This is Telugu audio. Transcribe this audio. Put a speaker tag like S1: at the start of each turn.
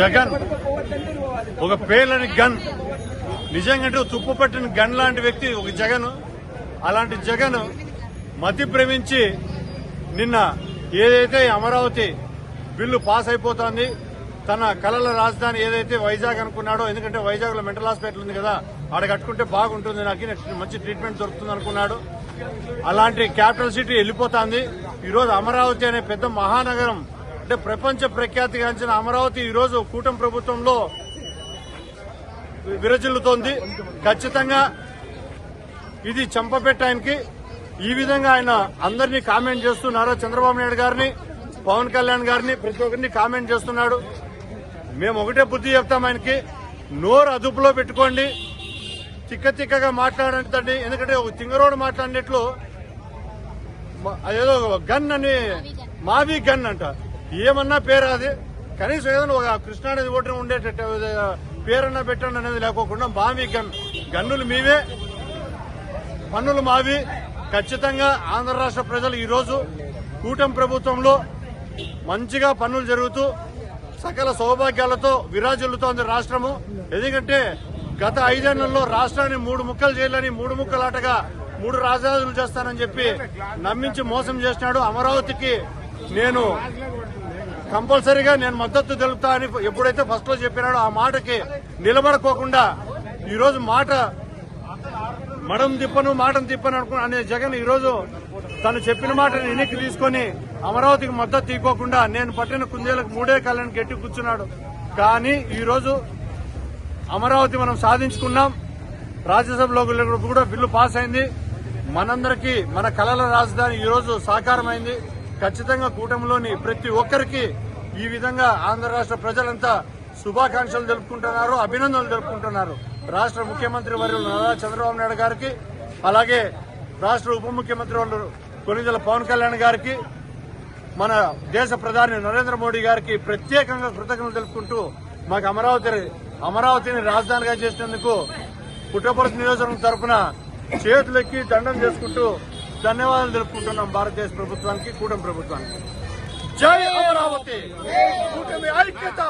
S1: జగన్ ఒక పేలని గన్, నిజంగా తుప్పు పట్టిన గన్ లాంటి వ్యక్తి ఒక జగన్. అలాంటి జగన్ మతి భ్రమించి నిన్న ఏదైతే అమరావతి బిల్లు పాస్ అయిపోతోంది, తన కలల రాజధాని ఏదైతే వైజాగ్ అనుకున్నాడో, ఎందుకంటే వైజాగ్ లో మెంటల్ హాస్పిటల్ ఉంది కదా, ఆడ కట్టుకుంటే బాగుంటుంది, నాకు మంచి ట్రీట్మెంట్ దొరుకుతుంది అనుకున్నాడు. అలాంటి క్యాపిటల్ సిటీ వెళ్ళిపోతుంది. ఈరోజు అమరావతి అనే పెద్ద మహానగరం, అంటే ప్రపంచ ప్రఖ్యాతిగాంచిన అమరావతి ఈరోజు కూటమి ప్రభుత్వంలో విరజిల్లుతోంది. ఖచ్చితంగా ఇది చంపపెట్టాయనికి. ఈ విధంగా ఆయన అందరినీ కామెంట్ చేస్తున్నారో, చంద్రబాబు నాయుడు గారిని, పవన్ కళ్యాణ్ గారిని, ప్రతి ఒక్కరిని కామెంట్ చేస్తున్నాడు. మేము ఒకటే బుద్ధి చెప్తాం ఆయనకి, నోరు అదుపులో పెట్టుకోండి, తిక్కగా మాట్లాడండి. ఎందుకంటే ఒక తింగరోడు మాట్లాడినట్లు అదేదో గన్ అని, మావి గన్ అంట, ఏమన్నా పేరు అది. కనీసం ఏదైనా ఒక కృష్ణానది ఓటున ఉండేటట్టు పేరన్నా పెట్టండి అనేది లేకోకుండా మావి గన్. గన్నులు మీవే, పన్నులు మావి. ఖచ్చితంగా ఆంధ్ర రాష్ట్ర ప్రజలు ఈరోజు కూటమి ప్రభుత్వంలో మంచిగా పన్నులు జరుగుతూ సకల సౌభాగ్యాలతో విరాజిల్లుతోంది రాష్ట్రము. ఎందుకంటే గత 5 ఏళ్లలో రాష్ట్రాన్ని 3 ముక్కలు చేయాలని, 3 ముక్కలాటగా 3 రాజధానులు చేస్తానని చెప్పి నమ్మించి మోసం చేసినాడు. అమరావతికి నేను కంపల్సరీగా నేను మద్దతు తెలుపుతా అని ఎప్పుడైతే ఫస్ట్ లో చెప్పినాడో ఆ మాటకి నిలబడుకోకుండా ఈరోజు మడం తిప్పను మాటను తిప్పను అనే జగన్ ఈరోజు తను చెప్పిన మాటను వెనక్కి తీసుకుని అమరావతికి మద్దతు తీసుకోకుండా నేను పట్టిన కుందేలకు 3 కాళ్ళని గట్టి కూర్చున్నాడు. కానీ ఈరోజు అమరావతి మనం సాధించుకున్నాం. రాజ్యసభలో కూడా బిల్లు పాస్ అయింది. మనందరికీ మన కలల రాజధాని ఈరోజు సాకారమైంది. ఖచ్చితంగా కూటమిలోని ప్రతి ఒక్కరికి ఈ విధంగా ఆంధ్ర రాష్ట్ర ప్రజలంతా శుభాకాంక్షలు తెలుపుకుంటున్నారు, అభినందనలు తెలుపుకుంటున్నారు. రాష్ట్ర ముఖ్యమంత్రి వర్యులు నారా చంద్రబాబు నాయుడు గారికి, అలాగే రాష్ట్ర ఉప ముఖ్యమంత్రి కొణిదెల పవన్ కళ్యాణ్ గారికి, మన దేశ ప్రధాని నరేంద్ర మోడీ గారికి ప్రత్యేకంగా కృతజ్ఞతలు తెలుపుకుంటూ మాకు అమరావతిని రాజధానిగా చేసినందుకు పుట్టపర్తి నియోజకవర్గం తరఫున చేతులెక్కి దండం చేసుకుంటూ ధన్యవాదాలు తెలుపుకుంటున్నాం భారతదేశ ప్రభుత్వానికి, కూటమి ప్రభుత్వానికి. జై అమరావతి, కూటమి ఐక్యత.